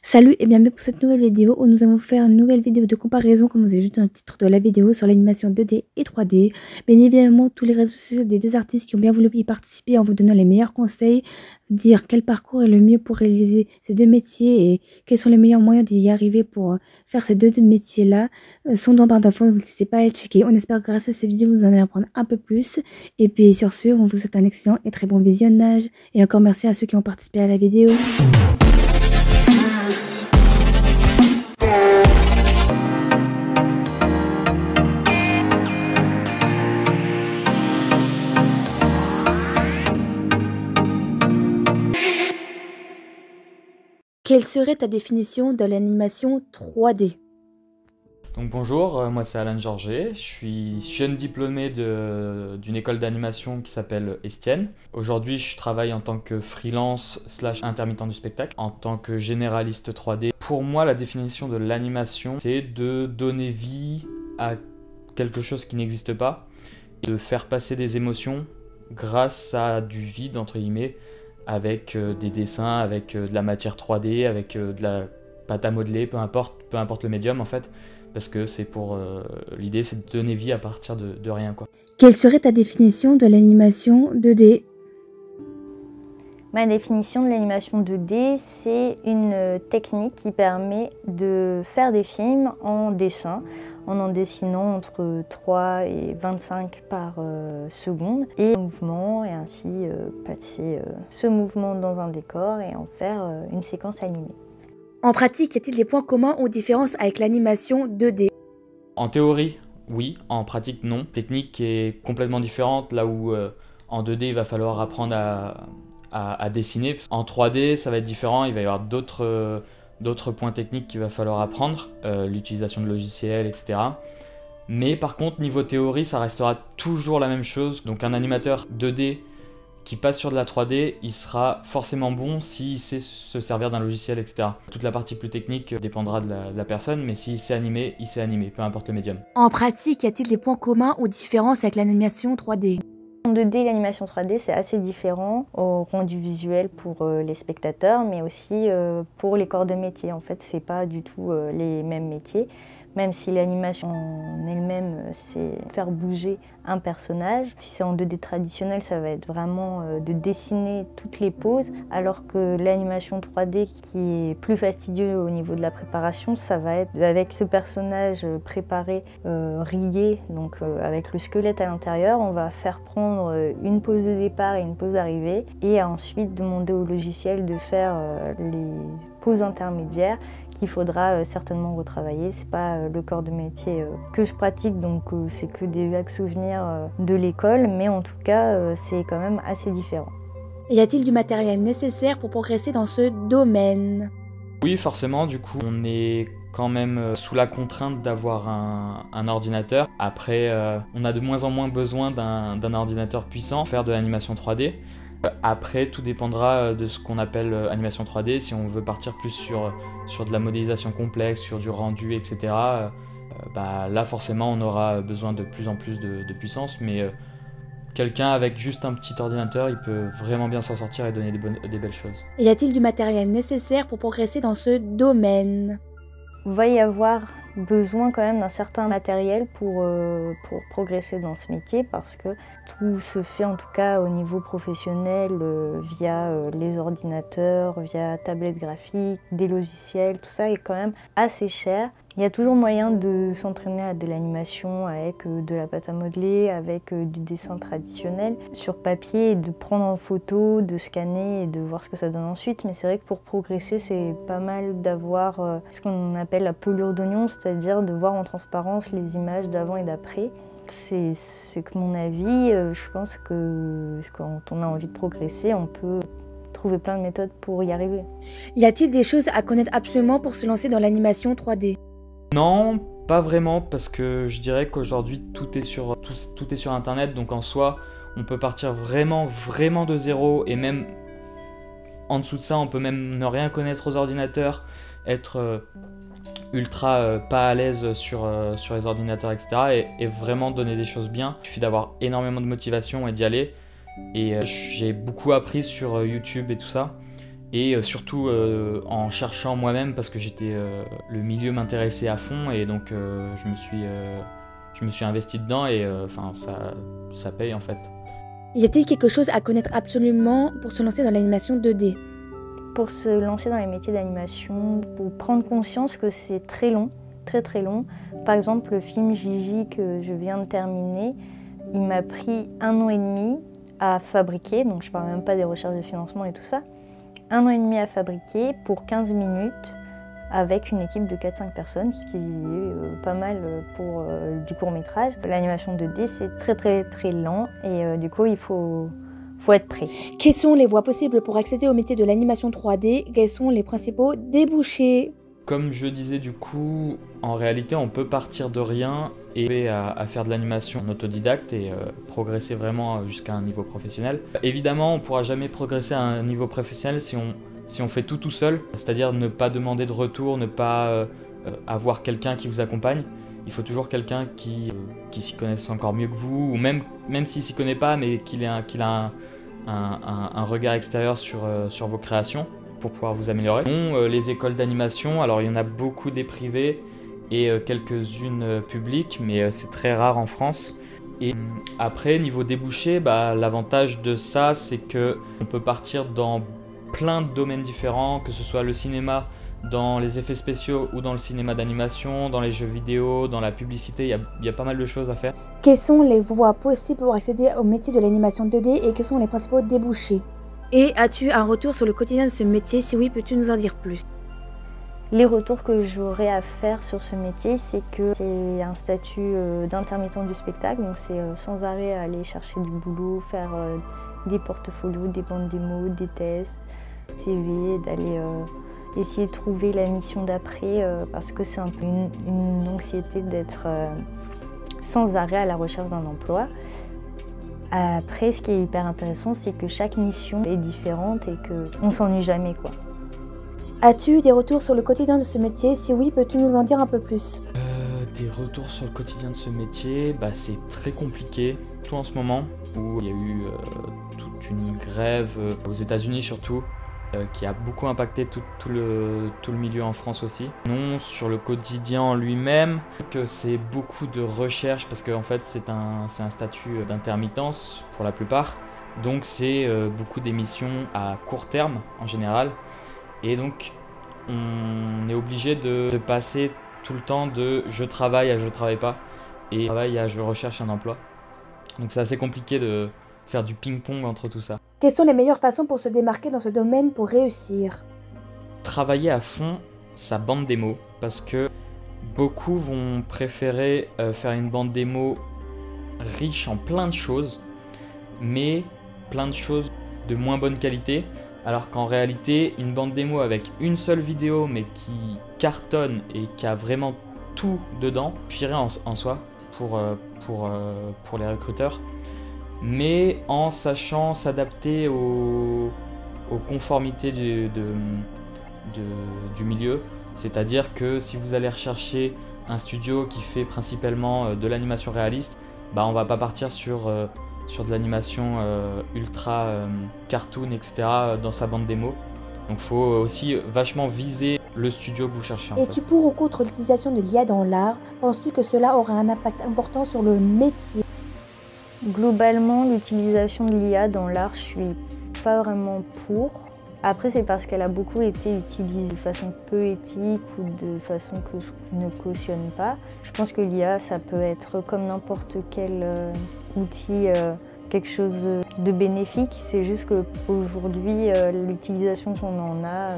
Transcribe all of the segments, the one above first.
Salut et bienvenue pour cette nouvelle vidéo où nous allons faire une nouvelle vidéo de comparaison, comme vous avez vu dans le titre de la vidéo, sur l'animation 2D et 3D. Bien évidemment, tous les réseaux sociaux des deux artistes qui ont bien voulu y participer en vous donnant les meilleurs conseils, dire quel parcours est le mieux pour réaliser ces deux métiers et quels sont les meilleurs moyens d'y arriver pour faire ces deux métiers-là, sont dans barre d'infos, donc n'hésitez pas à les checker. On espère que grâce à ces vidéos, vous en allez apprendre un peu plus. Et puis sur ce, on vous souhaite un excellent et très bon visionnage. Et encore merci à ceux qui ont participé à la vidéo. Quelle serait ta définition de l'animation 3D? Donc bonjour, moi c'est Alain Georget, je suis jeune diplômé d'une école d'animation qui s'appelle Estienne. Aujourd'hui je travaille en tant que freelance / intermittent du spectacle, en tant que généraliste 3D. Pour moi la définition de l'animation c'est de donner vie à quelque chose qui n'existe pas, et de faire passer des émotions grâce à du vide entre guillemets, avec des dessins, avec de la matière 3D, avec de la pâte à modeler, peu importe le médium en fait, parce que c'est pour l'idée c'est de donner vie à partir de rien quoi. Quelle serait ta définition de l'animation 2D? Ma définition de l'animation 2D, c'est une technique qui permet de faire des films en dessin, en dessinant entre 3 et 25 par seconde, et en mouvement, et ainsi passer ce mouvement dans un décor et en faire une séquence animée. En pratique, y a-t-il des points communs ou différences avec l'animation 2D? En théorie, oui. En pratique, non. La technique est complètement différente, là où en 2D, il va falloir apprendre à dessiner. En 3D, ça va être différent, il va y avoir d'autres points techniques qu'il va falloir apprendre, l'utilisation de logiciels, etc. Mais par contre, niveau théorie, ça restera toujours la même chose. Donc un animateur 2D qui passe sur de la 3D, il sera forcément bon s'il sait se servir d'un logiciel, etc. Toute la partie plus technique dépendra de la personne, mais s'il sait animer, il sait animer, peu importe le médium. En pratique, y a-t-il des points communs ou différences avec l'animation 3D? En 2D, l'animation 3D, c'est assez différent au rendu visuel pour les spectateurs, mais aussi pour les corps de métier. En fait, c'est pas du tout les mêmes métiers. Même si l'animation en elle-même, c'est faire bouger un personnage. Si c'est en 2D traditionnel, ça va être vraiment de dessiner toutes les poses, alors que l'animation 3D, qui est plus fastidieux au niveau de la préparation, ça va être avec ce personnage préparé, rigué, donc avec le squelette à l'intérieur, on va faire prendre une pose de départ et une pose d'arrivée, et ensuite demander au logiciel de faire les poses intermédiaires qu'il faudra certainement retravailler. C'est pas le corps de métier que je pratique, donc c'est que des vagues souvenirs de l'école, mais en tout cas c'est quand même assez différent. Y a-t-il du matériel nécessaire pour progresser dans ce domaine? Oui, forcément, du coup, on est quand même sous la contrainte d'avoir un ordinateur. Après, on a de moins en moins besoin d'un ordinateur puissant pour faire de l'animation 3D. Après, tout dépendra de ce qu'on appelle animation 3D. Si on veut partir plus sur de la modélisation complexe, sur du rendu, etc., là, forcément, on aura besoin de plus en plus de puissance. Mais quelqu'un avec juste un petit ordinateur, il peut vraiment bien s'en sortir et donner des belles choses. Y a-t-il du matériel nécessaire pour progresser dans ce domaine? Il va y avoir besoin quand même d'un certain matériel pour progresser dans ce métier, parce que tout se fait en tout cas au niveau professionnel via les ordinateurs, via tablettes graphiques, des logiciels, tout ça est quand même assez cher. Il y a toujours moyen de s'entraîner à de l'animation avec de la pâte à modeler, avec du dessin traditionnel sur papier, et de prendre en photo, de scanner et de voir ce que ça donne ensuite. Mais c'est vrai que pour progresser, c'est pas mal d'avoir ce qu'on appelle la pelure d'oignon, c'est-à-dire de voir en transparence les images d'avant et d'après. C'est que mon avis, je pense que quand on a envie de progresser, on peut trouver plein de méthodes pour y arriver. Y a-t-il des choses à connaître absolument pour se lancer dans l'animation 3D? Non, pas vraiment, parce que je dirais qu'aujourd'hui tout est sur internet, donc en soi on peut partir vraiment de zéro, et même en dessous de ça on peut même ne rien connaître aux ordinateurs, être ultra pas à l'aise sur les ordinateurs, etc. et vraiment donner des choses bien. Il suffit d'avoir énormément de motivation et d'y aller, et j'ai beaucoup appris sur YouTube et tout ça. Et surtout en cherchant moi-même parce que le milieu m'intéressait à fond et donc je me suis investi dedans et ça paye en fait. Y a-t-il quelque chose à connaître absolument pour se lancer dans l'animation 2D? Pour se lancer dans les métiers d'animation, pour prendre conscience que c'est très long, très très long. Par exemple, le film Gigi que je viens de terminer, il m'a pris 1 an et demi à fabriquer, donc je ne parle même pas des recherches de financement et tout ça. 1 an et demi à fabriquer pour 15 minutes avec une équipe de 4-5 personnes, ce qui est pas mal pour du court-métrage. L'animation 2D, c'est très très très lent et du coup, il faut être prêt. Quelles sont les voies possibles pour accéder au métier de l'animation 3D? Quels sont les principaux débouchés? Comme je disais du coup, en réalité on peut partir de rien et à faire de l'animation en autodidacte et progresser vraiment jusqu'à un niveau professionnel. Évidemment on ne pourra jamais progresser à un niveau professionnel si on fait tout seul, c'est-à-dire ne pas demander de retour, ne pas avoir quelqu'un qui vous accompagne. Il faut toujours quelqu'un qui s'y connaisse encore mieux que vous, ou même s'il s'y connaît pas, mais qu'il a un regard extérieur sur vos créations pour pouvoir vous améliorer. Les écoles d'animation, alors il y en a beaucoup des privées et quelques-unes publiques, mais c'est très rare en France. Et après, niveau débouché, l'avantage de ça, c'est qu'on peut partir dans plein de domaines différents, que ce soit le cinéma, dans les effets spéciaux ou dans le cinéma d'animation, dans les jeux vidéo, dans la publicité, il y a pas mal de choses à faire. Quelles sont les voies possibles pour accéder au métier de l'animation 2D et quels sont les principaux débouchés? Et as-tu un retour sur le quotidien de ce métier? Si oui, peux-tu nous en dire plus? Les retours que j'aurais à faire sur ce métier, c'est que c'est un statut d'intermittent du spectacle, donc c'est sans arrêt aller chercher du boulot, faire des portfolios, des bandes démos, des tests, CV, d'aller essayer de trouver la mission d'après, parce que c'est un peu une anxiété d'être sans arrêt à la recherche d'un emploi. Après, ce qui est hyper intéressant, c'est que chaque mission est différente et qu'on ne s'ennuie jamais, quoi. As-tu des retours sur le quotidien de ce métier? Si oui, peux-tu nous en dire un peu plus? Des retours sur le quotidien de ce métier, c'est très compliqué, tout en ce moment, où il y a eu toute une grève aux États-Unis surtout, qui a beaucoup impacté tout le milieu en France aussi. Non, sur le quotidien en lui-même, que c'est beaucoup de recherche parce qu'en fait c'est un statut d'intermittence pour la plupart. Donc c'est beaucoup d'émissions à court terme en général. Et donc on est obligé de passer tout le temps de je travaille à je travaille pas et travaille à je recherche un emploi. Donc c'est assez compliqué de faire du ping-pong entre tout ça. Quelles sont les meilleures façons pour se démarquer dans ce domaine pour réussir? Travailler à fond sa bande démo parce que beaucoup vont préférer faire une bande démo riche en plein de choses, mais plein de choses de moins bonne qualité, alors qu'en réalité une bande démo avec une seule vidéo mais qui cartonne et qui a vraiment tout dedans suffirait en soi pour les recruteurs. Mais en sachant s'adapter aux conformités du milieu. C'est-à-dire que si vous allez rechercher un studio qui fait principalement de l'animation réaliste, on va pas partir sur de l'animation ultra cartoon, etc. dans sa bande démo. Donc il faut aussi vachement viser le studio que vous cherchez. Es-tu pour ou contre l'utilisation de l'IA dans l'art? Penses-tu que cela aura un impact important sur le métier? Globalement, l'utilisation de l'IA dans l'art, je suis pas vraiment pour. Après, c'est parce qu'elle a beaucoup été utilisée de façon peu éthique ou de façon que je ne cautionne pas. Je pense que l'IA, ça peut être comme n'importe quel outil, quelque chose de bénéfique. C'est juste qu'aujourd'hui, l'utilisation qu'on en a,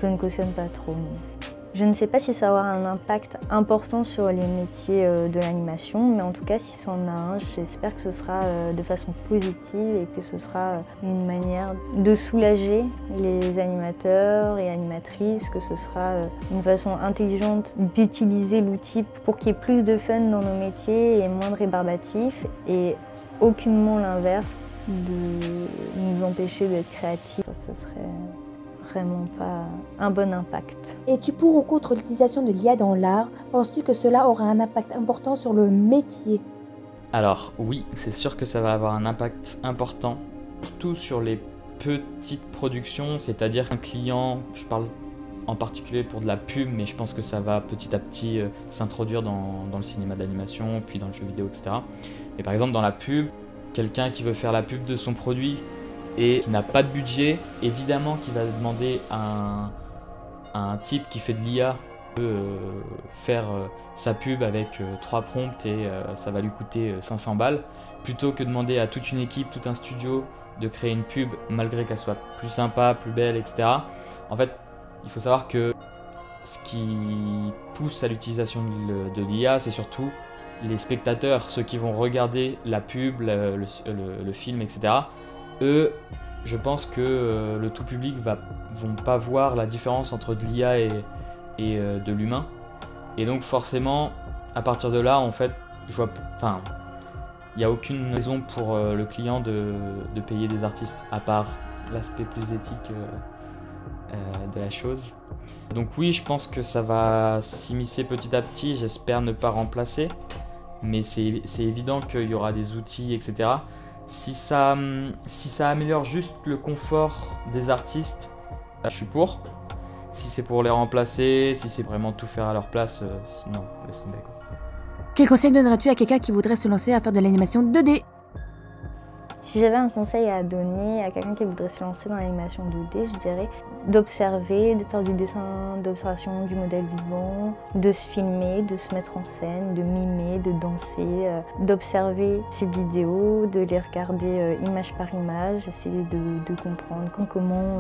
je ne cautionne pas trop. Non. Je ne sais pas si ça aura un impact important sur les métiers de l'animation, mais en tout cas, si ça en a un, j'espère que ce sera de façon positive et que ce sera une manière de soulager les animateurs et animatrices, que ce sera une façon intelligente d'utiliser l'outil pour qu'il y ait plus de fun dans nos métiers et moins de rébarbatifs, et aucunement l'inverse, de nous empêcher d'être créatifs. Ce serait vraiment pas un bon impact. Es-tu pour ou contre l'utilisation de l'IA dans l'art? Penses-tu que cela aura un impact important sur le métier? Alors oui, c'est sûr que ça va avoir un impact important, surtout sur les petite production, c'est-à-dire qu'un client, je parle en particulier pour de la pub, mais je pense que ça va petit à petit s'introduire dans le cinéma d'animation, puis dans le jeu vidéo, etc. Et par exemple, dans la pub, quelqu'un qui veut faire la pub de son produit et qui n'a pas de budget, évidemment qu'il va demander à un type qui fait de l'IA de faire sa pub avec 3 prompts et ça va lui coûter 500 balles, plutôt que demander à toute une équipe, tout un studio de créer une pub malgré qu'elle soit plus sympa, plus belle, etc. En fait, il faut savoir que ce qui pousse à l'utilisation de l'IA, c'est surtout les spectateurs, ceux qui vont regarder la pub, le film, etc. Eux, je pense que le tout public vont pas voir la différence entre de l'IA et de l'humain. Et donc forcément, à partir de là, en fait, il n'y a aucune raison pour le client de payer des artistes, à part l'aspect plus éthique de la chose. Donc oui, je pense que ça va s'immiscer petit à petit, j'espère ne pas remplacer, mais c'est évident qu'il y aura des outils, etc. Si ça améliore juste le confort des artistes, je suis pour. Si c'est pour les remplacer, si c'est vraiment tout faire à leur place, non, laisse tomber quoi. Quel conseil donnerais-tu à quelqu'un qui voudrait se lancer à faire de l'animation 2D? Si j'avais un conseil à donner à quelqu'un qui voudrait se lancer dans l'animation 2D, je dirais d'observer, de faire du dessin d'observation du modèle vivant, de se filmer, de se mettre en scène, de mimer, de danser, d'observer ces vidéos, de les regarder image par image, essayer de comprendre comment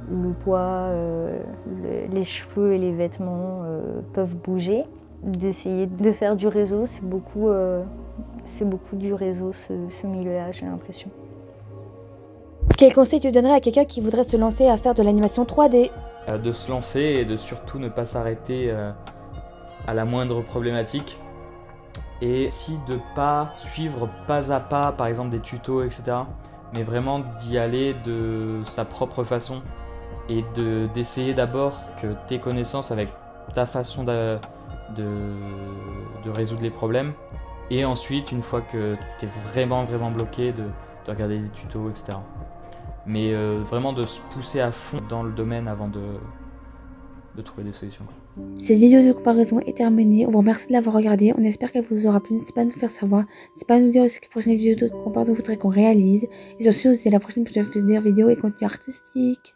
le poids, les cheveux et les vêtements peuvent bouger, d'essayer de faire du réseau, c'est beaucoup du réseau, ce milieu-là, j'ai l'impression. Quel conseil tu donnerais à quelqu'un qui voudrait se lancer à faire de l'animation 3D? De se lancer et de surtout ne pas s'arrêter à la moindre problématique. Et aussi de ne pas suivre pas à pas, par exemple des tutos, etc. Mais vraiment d'y aller de sa propre façon. Et d'essayer d'abord que tes connaissances avec ta façon de résoudre les problèmes. Et ensuite, une fois que tu es vraiment bloqué, de regarder des tutos, etc. Mais vraiment de se pousser à fond dans le domaine avant de trouver des solutions. Cette vidéo de comparaison est terminée. On vous remercie de l'avoir regardée. On espère qu'elle vous aura plu. N'hésitez pas à nous faire savoir. N'hésitez pas à nous dire aussi que la prochaine vidéo de comparaison voudrait qu'on réalise. Et surtout, c'est la prochaine vidéo et contenu artistique.